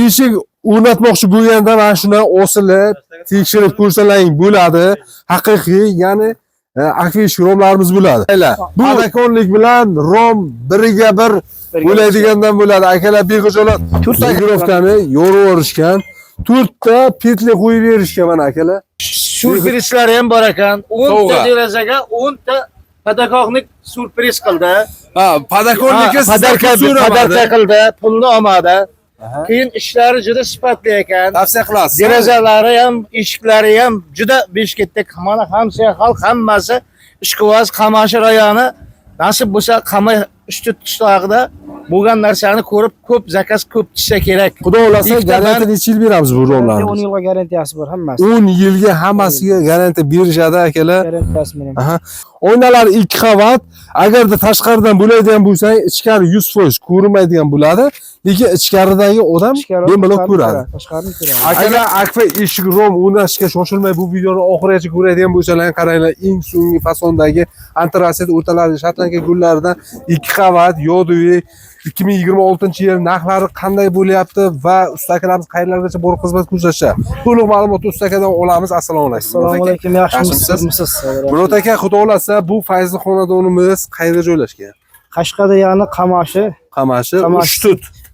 Eshik o'rnatmoqchi bo'lganda mana shuni osilib, tekshirib ko'rsalang bo'ladi. Haqiqiy, ya'ni eshik romlarimiz bo'ladi. Bu padakonlik bilan rom biriga bir bo'ladigandan bo'ladi. Akalar bexijolat 4 ta girovkani yorib yorishgan. 4 ta petli qo'yib berishgan mana akalar. Surprizlar ham bor ekan. 10 ta derazaga 10 ta padakonlik surpriz qildi. Ha, padakonlikka padarka qildi, pulni olmadi. Keyin ishlari juda sifatli ekan. Tavsiya qilasiz. Derazalari ham, eshiklari ham juda beshketda. Mana hamsiya xalq hammasi Ishqivoz Qamashi rayoni nasib bo'lsa Qama ushtu qishlog'ida bo'lgan narsani ko'rib, ko'p zakaz ko'p tushsa kerak. Xudo xolasa garantiya necha yil beramiz bu romlarni? 10 yilga garantiyasi bor hammasi. 10 yilga hammasiga garantiya berishadi akalar. Garantiyasi bilan. Aha. Oynalar 2 qavat. Agarda tashqaridan bo'ladigan bo'lsa, ichkari 100% ko'rinmaydigan bo'ladi. Lekin ichkaridagi odam bemalol ko'radi. Tashqarini ko'radi. Akalar akfa eshik rom o'rnashga shoshilmay bu videoni oxirigacha ko'radigan bo'lsalar, qaranglar, eng so'nggi fasondagi antrasit o'rtalarida Shotlandiya gullaridan 2 qavat yo'duvi 2026-yil narxlari qanday bo'lyapti va ustakalarimiz qayerlargacha borib xizmat ko'rsatishadi. To'liq ma'lumotni ustakadan olamiz. Assalomu alaykum. Assalomu alaykum. Yaxshimisiz? Murod aka, xudo xolasa bu Fayzli xonadonimiz qayerda joylashgan? Qashqadaryoning Qamashi,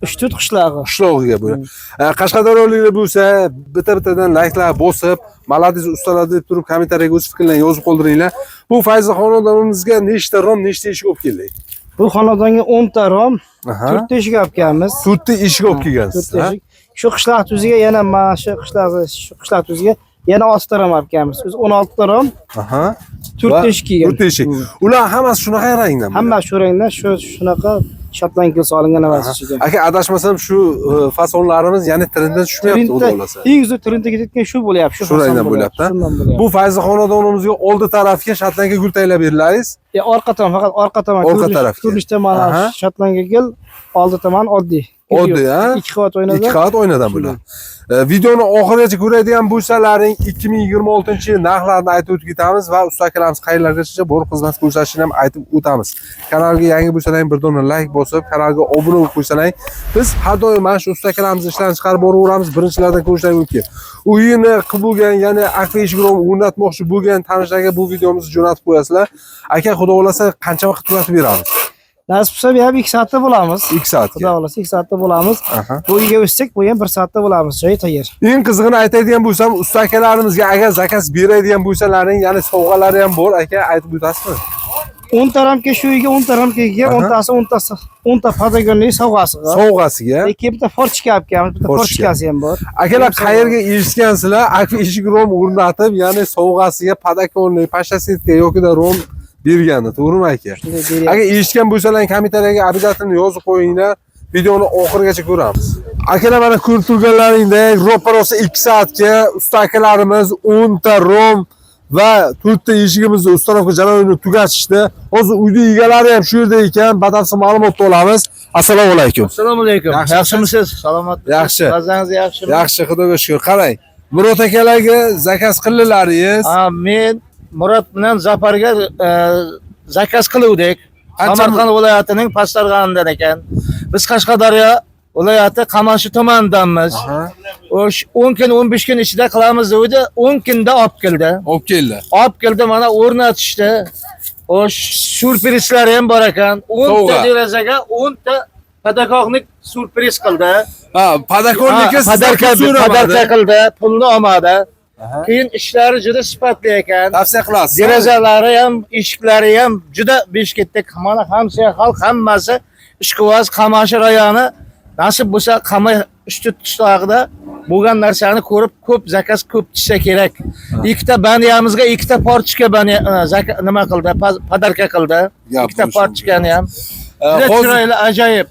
Uchtut qishlog'iga bo'ladi. Qashqadaryoliklar bo'lsa, bitta-bittadan layklar bosib, maladiz ustalar deb turib kommentariyaga o'z fikrlaringizni yozib qoldiringlar. Bu Fayzli xonadonimizga nechta rom, nechta eshik olib keldik? Bu xonadonga 10 ta rom, 4 ta eshik olib kelamiz. 4 ta eshik olib kelgansiz. 4 ta eshik. Shu qishloq tuziga yana mana shu qishloq tuziga yana 6 ta rom olib kelamiz. Biz 16 ta rom. 4 ta eshik kelgan. 4 ta eshik. Ular hammasi shunaqa rangdan. Hammasi shu rangdan, shunaqa Shotlandiya solingan emas ichiga. Aka, adashmasam shu fasonlarimiz, ya'ni trenddan tushmayapti, xudo xolasa. Eng zo'r trendga ketgan shu bo'lyapti, shu rangdan bo'lyapti. Bu Fayzli xonadonimizga oldi tarafga Shotlandiya gul tayyorlab berilamiz. Orqa tomon, faqat orqa tomon. Orqa tarafga. Ko'rinishda mana Shotlandiya gul, oldi tomon oddiy. Oddiy, ha? 2 qavat oynadan. 2 qavat oynadan bo'ladi. Videoni oxirigacha ko'radigan bo'lsalaring 2026-yil narxlarini aytib o'tib ketamiz va usta akalarimiz qayerlargacha borib xizmat ko'rsatishini ham aytib o'tamiz. Kanalga yangi bo'lsalaring bir dona like bosib, kanalga obuna bo'lib qo'ysalaring, biz har doim mana shu usta akalarimiz ishlarini chiqarib boraveramiz. Birinchilardan ko'rishlaring mumkin. Uyini qilib bo'lgan, ya'ni akfa eshik rom o'rnatmoqchi bo'lgan tanishlarga bu videomizni jo'natib qo'yasizlar. Aka, xudo xolasa qancha vaqt tugatib beramiz? Nasib bo'lsa, bu ham 2 soatda bo'lamiz. 2 soatga. Xudo xolasa 2 soatda bo'lamiz. Bu uyga o'tsak, bu ham 1 soatda bo'lamiz. Joyi tayyor. Eng qizig'ini aytadigan bo'lsam, usta akalarimizga agar zakaz beradigan bo'lsalaring, ya'ni sovg'alari ham bor, aka, aytib o'tasizmi? 10 ta ramka shu uyga, 10 ta ramkaga, 10 ta padagonlik sovg'asiga. Lekin bitta forchka olib kelamiz, bitta forchkasi ham bor. Akalar, qayerga eshitgansizlar? Akfa eshik rom o'rnatib, ya'ni sovg'asiga padagonlik, pashasetka yoki rom berganda, to'g'rimi aka? Agar eshitgan bo'lsalaring, kommentariyaga обязательно yozib qo'yinglar. Videoni oxirigacha ko'ramiz. Akalar, mana ko'rib turganlaringdek, ro'parosa 2 soatga usta akalarimiz 10 ta rom va 4 ta eshigimizni ustanovka jarayonini tugatishdi. Hozir uyda egalari ham shu yerda ekan, batafsil ma'lumot olamiz. Assalomu alaykum. Assalomu alaykum. Yaxshimisiz? Salomat. Yaxshi. Farzangiz yaxshimi? Yaxshi, xudoga shukr. Qarang, Murod akalarga zakaz qildilaringiz. Men Murod bilan Zafarga zakaz qiluvdik. Samarqand viloyatining Pastarg'anidan ekan. Biz Qashqadaryo viloyati Qamashi tomonidanmiz. O'sh 10 kun, 15 kun ichida qilamiz dedi. 10 kunda olib keldi. Olib keldi, mana o'rnatishdi. O'sh surprizlar ham bor ekan. 10 ta derazaga 10 ta padakonlik surpriz qildi. Ha, padakonlikka padarka qildi, pulni olmadi. Keyin ishlari juda sifatli ekan. Tavsiya qilasiz. Derazalari ham, eshiklari ham juda beshketda. Mana hamsiya xalq hammasi Ishqivoz Qamashi rayoni nasib bo'lsa Qama ushtu qishlog'ida bo'lgan narsani ko'rib, ko'p zakaz ko'p tushsa kerak. 2 ta baniyamizga 2 ta porchka nima qildi? Padarka qildi. 2 ta porchkani ham. Chiroyli, ajoyib.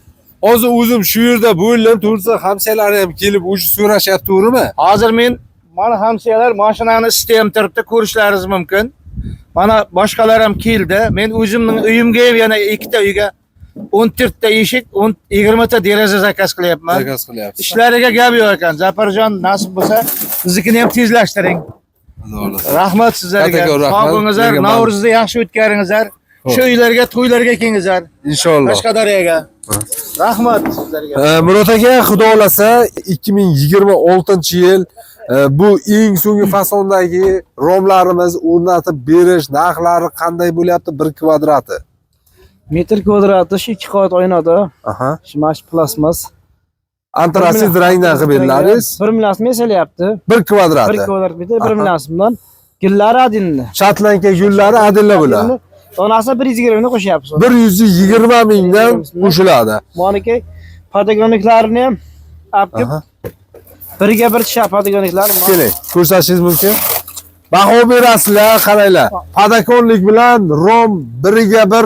Hozir o'zim shu yerda bo'lim, tursa hamsiyalari ham kelib o'sha so'rashyapti, to'g'rimi? Hozir men mana hamsiyalar mashinani istab turibdi, ko'rishlaringiz mumkin. Mana boshqalar ham keldi. Men o'zimning uyimga ham yana 2 ta uyga 14 ta eshik, 20 ta deraza zakaz qilyapman. Ishlariga gap yo'q ekan. Zafarjon, nasib bo'lsa, biznikini ham tezlashtiring. Rahmat sizlarga. Sog' bo'lingizlar, Navro'zni yaxshi o'tkaringizlar. Shu uylarga, to'ylarga kengizar. Inshaalloh. Qashqadaryoga. Rahmat sizlarga. Murod aka, xudo xolasa 2026-yil bu eng so'nggi fasondagi romlarimiz o'rnatib berish narxlari qanday bo'lyapti 1 kvadrati? Metr kvadrati shu 2 qavat oynada. Aha. Shimash plasmas. Antrasit rangdan qilib beriladi. 1 million essalyapti. 1 kvadrati. 1 kvadrat metr 1 million so'mdan. Gillari adilni. Shatlanka gullari adilla bo'ladi. Donasi 120 ming qo'shyapsiz. 120 mingdan qo'shiladi. Moniki patagoniklarni ham olib birga bir tisha patagoniklar. Keling, ko'rsatishingiz mumkin. Baho berasizlar, qaranglar. Padakonlik bilan rom biriga bir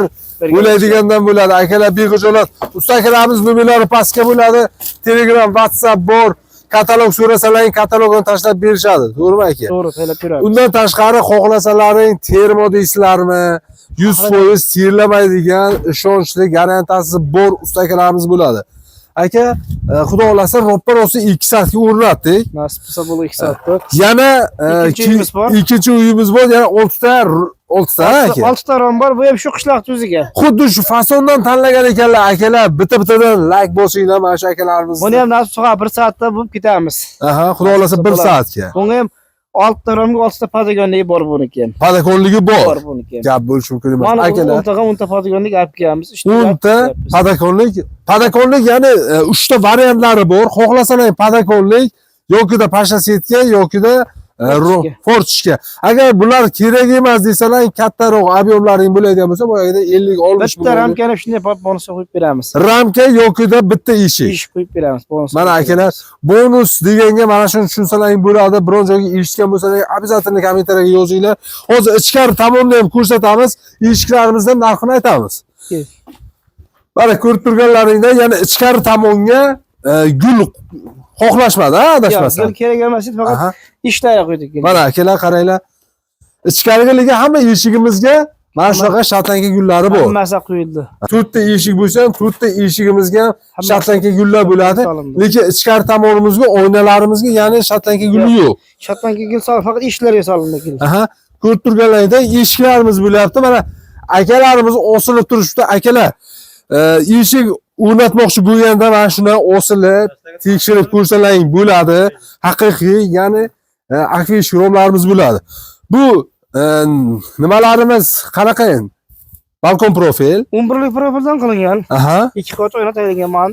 bo'ladigandan bo'ladi. Akalar bexijolat. Usta akalarimiz nomerlari pastga bo'ladi. Telegram, WhatsApp bor. Katalog so'rasalaring, katalogni tashlab berishadi. To'g'rimi aka? To'g'ri, taylab beradi. Undan tashqari xohlasalaring termo deysizlarmi? 100% terlamaydigan, ishonchli, garantiyasi bor usta akalarimiz bo'ladi. Aka, xudo xolasa ro'ppa-ro'si 2 soatga o'rnatdik. Nasib bo'lsa bu 2 soatda. Yana ikkinchi uyimiz bor, yana 6 ta aka. 6 ta rom bor, bu ham shu qishloq tuziga. Xuddi shu fasondan tanlagan ekanlar akalar. Bitta-bittadan like bosinglar mana shu akalarimiz. Buni ham nasib bo'lsa 1 soatda bo'lib ketamiz. Aha, xudo xolasa 1 soatga. Bunga ham 6 ta romga 6 ta patagonligi bor buniki ham. Padakonligi bor. Bor buniki ham. Gap bo'lishi mumkin emas. Mana Akalar 10 ta patagonlik olib kelamiz. 10 ta padakonlik, ya'ni 3 ta variantlari bor. Xohlasangiz padakonlik yokida pashasetka yokida fortishka. Agar bular kerak emas desalar, kattaroq obyemlaring bo'ladigan bo'lsa, boyagida 50-60 bitta ramkani shunday bonus qo'yib beramiz. Ramka yokida bitta eshik. Eshik qo'yib beramiz bonus. Mana akalar, bonus deganga mana shuni tushunsalang bo'ladi. Biron joyga eshitgan bo'lsalar, обязательно kommentariyaga yozinglar. Hozir ichkari tomonni ham ko'rsatamiz, eshiklarimizdan narxini aytamiz. Mana ko'rib turganlaringda, yana ichkari tomonga gul xohlashmadi, adashmasam. Yo'q, kerak emas edi, faqat ishlarga qo'ydik. Mana akalar qaranglar. Ichkarigiligi hamma eshigimizga mana shunaqa shatlanka gullari bor. Hammasi qo'yildi. 4 ta eshik bo'lsa, 4 ta eshigimizga shatlanka gullar bo'ladi. Lekin ichkari tomonimizga, oynalarimizga ya'ni shatlanka guli yo'q. Shatlanka gul solib, faqat eshiklarga solinadi. Aha, ko'rib turganlaringda eshiklarimiz bo'lyapti. Mana akalarimiz osilib turishdi. Akalar, eshik o'rnatmoqchi bo'lganda mana shuni osilib, tekshirib ko'rsalaring bo'ladi. Haqiqiy, ya'ni akfish romlarimiz bo'ladi. Bu nimalarimiz qanaqa endi? Balkon profil. 11 lik profildan qilingan. Aha. 2 qavat o'rnatilgan man.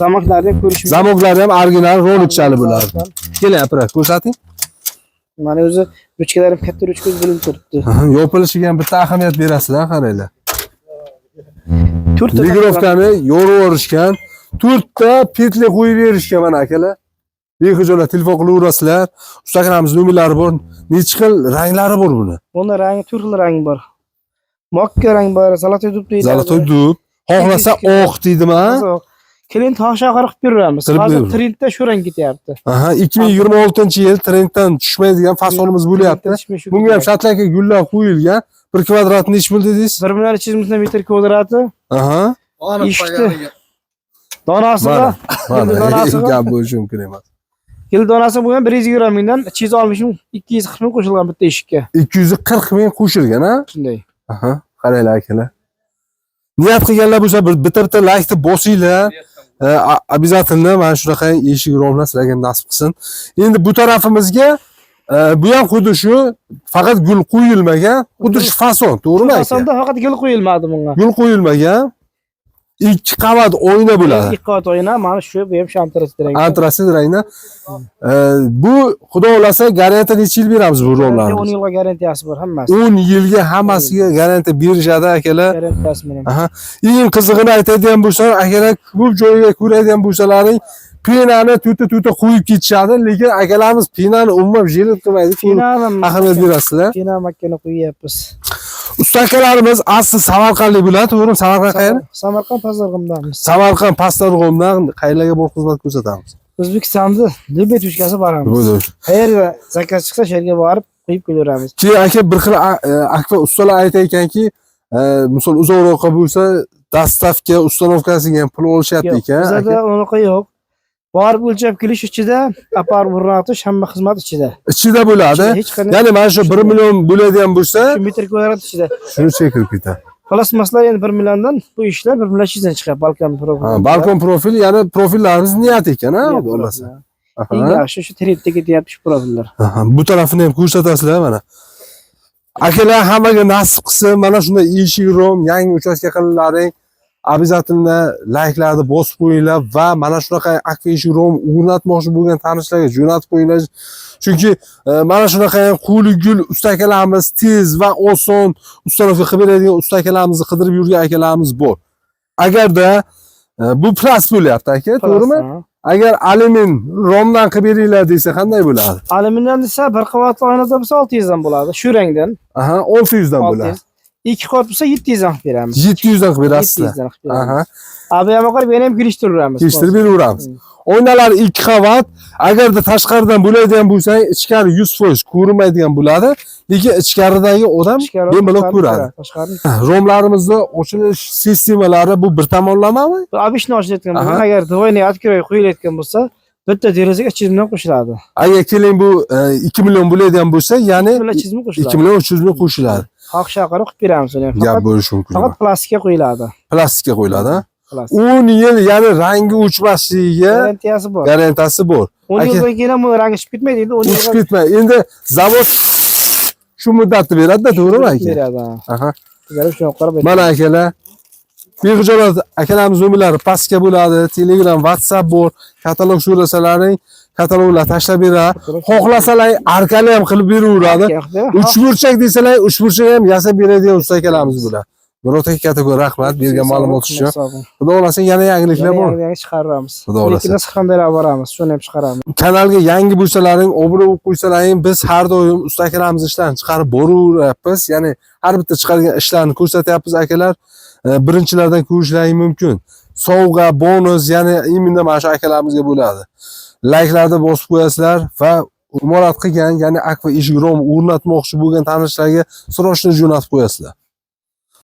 Zamoklarni ko'rish mumkin. Zamoklari ham original rolikchali bo'ladi. Keling, apparat ko'rsating. Mana o'zi ruchkalari katta ruchka bo'linib turibdi. Yopilishiga ham bitta ahamiyat berasizlar, qaranglar. 4 ta Ligrovkani yorib yorishgan, 4 ta petli qo'yib berishgan mana akalar. Bexijolat telefon qilaverasizlar. Ustalarimiz nomerlari bor. Necha xil ranglari bor buni? Bunda rangi 4 xil rang bor. Mokka rang bor, zolotoy dub deydi. Zolotoy dub. Xohlasa oq deydimi? Keling toshga qilib beramiz. Hozir trendda shu rang ketyapti. Aha, 2026-yil trenddan tushmaydigan fasonimiz bo'lyapti. Bunga ham shatlanka gullar qo'yilgan. 1 kvadrat necha pul dedingiz? 1 million 200 ming metr kvadrati. Aha. Ishdi. Donasiga, donasiga gap bo'lishi mumkin emas. Yil donasi bo'lgan 120 mingdan 260 ming, 240 ming qo'shilgan bitta eshikka. 240 ming qo'shilgan, ha? Shunday. Aha, qaranglar akalar. Niyat qilganlar bo'lsa bitta like bosinglar. Обязательно mana shunaqa eshik romlar sizlarga nasib qilsin. Endi bu tarafimizga bu ham xuddi shu, faqat gul qo'yilmagan, xuddi shu fason, to'g'rimi aka? Fasonda faqat gul qo'yilmadi bunga. Gul qo'yilmagan. 2 qavat oyna bo'ladi. 2 qavat oyna, mana shu bu ham antrasit rang. Antrasit rangda. Bu xudo xolasa garantiya necha yil beramiz bu romlarni? 10 yilga garantiyasi bor hammasi. 10 yilga hammasiga garantiya berishadi akalar. Garantiyasi bilan. Aha. Eng qizig'ini aytadigan bo'lsam, akalar ko'p joyga ko'radigan bo'lsalaring, penani tuta qo'yib ketishadi, lekin akalarimiz penani umuman jilit qilmaydi. Penani ahamiyat berasizlar. Pena makkani qo'yyapmiz. Usta akalarimiz asli Samarqandlik bo'ladi, to'g'rimi? Samarqand qayeri? Samarqand Pasdarg'omdamiz. Samarqand Pasdarg'omdan qayerlarga bor xizmat ko'rsatamiz? O'zbekistonda Libet uchkasi boramiz. Qayerga zakaz chiqsa, shu yerga borib qo'yib kelaveramiz. Keyin aka bir xil akfa ustalar aytayotganki, misol uzoqroqqa bo'lsa, dastavka, ustanovkasiga ham pul olishyapti ekan. Bizda unaqa yo'q. Borib o'lchab kelish ichida, aparib o'rnatish hamma xizmat ichida. Ichida bo'ladi. Ya'ni mana shu 1 million bo'ladigan bo'lsa, shu metr kvadrat ichida. shuncha kirib ketadi. Plasmaslar endi 1 milliondan bu ishlar 1 million 200 dan chiqadi balkon profil. Ha, balkon profil, ya'ni profillarimiz niyat ekan, ha, xudo bo'lmasa. Eng yaxshi shu trendda ketyapti shu profillar. Aha, bu tarafini ham ko'rsatasizlar mana. Akalar hammaga nasib qilsin, mana shunday eshik rom, yangi uchastka qilinlaring. Обязательно layklarni bosib qo'yinglar va mana shunaqa akfa eshik rom o'rnatmoqchi bo'lgan tanishlarga jo'natib qo'yinglar. Chunki mana shunaqa qo'li gul ustakalarimiz tez va oson ustanovka qilib beradigan ustakalarimizni qidirib yurgan akalarimiz bor. Agarda bu plas bo'lyapti aka, to'g'rimi? Agar alyumin romdan qilib beringlar desa qanday bo'ladi? Alyumindan desa bir qavatli oynada bo'lsa 600 dan bo'ladi, shu rangdan. Aha, 600 dan bo'ladi. 2 qavat bo'lsa 700 dan qilib beramiz. 700 dan qilib berasiz. 700 dan qilib beramiz. Aha. Abi ham qarab yana ham kelishtiramiz. Kelishtirib beraveramiz. Oynalar 2 qavat. Agarda tashqaridan bo'ladigan bo'lsa, ichkari 100% ko'rinmaydigan bo'ladi, lekin ichkaridagi odam bemalol ko'radi. Romlarimizni ochilish sistemalari bu bir tomonlamami? Bu obishni ochayotgan bo'lsa, agar двойный открой qo'yilayotgan bo'lsa, bitta derazaga 300 ming qo'shiladi. Agar keling bu 2 million bo'ladigan bo'lsa, ya'ni 2 ming qo'shiladi. 2 million 300 ming qo'shiladi. Xoh shaqara qilib beramiz uni. Gap bo'lishi mumkin. Faqat plastikka qo'yiladi. Plastikka qo'yiladi, ha? Plastik. 10 yil, ya'ni rangi o'chmasligiga Garantiyasi bor. garantiyasi bor. 10 yildan keyin ham uni rangi chiqib ketmaydi, endi 10 yil O'chib ketmaydi. Endi zavod shu muddatni beradi-da, to'g'rimi aka? beradi. Aha. Sizlar shuni qarab Mana akalar, behijolat akalarimiz nomerlari pastga bo'ladi. Telegram, WhatsApp bor. Katalog so'rasalaring, kataloglar tashlab beradi. Xohlasalar arkali ham qilib beraveradi. Uchburchak desalar, uchburchak ham yasab beradigan usta akalarimiz bo'ladi. Murod aka katta rahmat bergan ma'lumot uchun. Xudo xolasa yana yangiliklar bor. Yangi chiqaramiz. Xudo xolasa. Lekin Surxondaryoga boramiz, shuni ham chiqaramiz. Kanalga yangi bo'lsalaring, obuna bo'lib qo'ysalaring, biz har doim usta akalarimiz ishlarini chiqarib boraveramiz. Ya'ni har bitta chiqargan ishlarni ko'rsatyapmiz akalar. Birinchilardan ko'rishlaring mumkin. Sovg'a, bonus, ya'ni imminda mana shu akalarimizga bo'ladi. Layklarni bosib qo'yasizlar va imorat qilgan, ya'ni akfa eshik rom o'rnatmoqchi bo'lgan tanishlarga srochni jo'natib qo'yasizlar.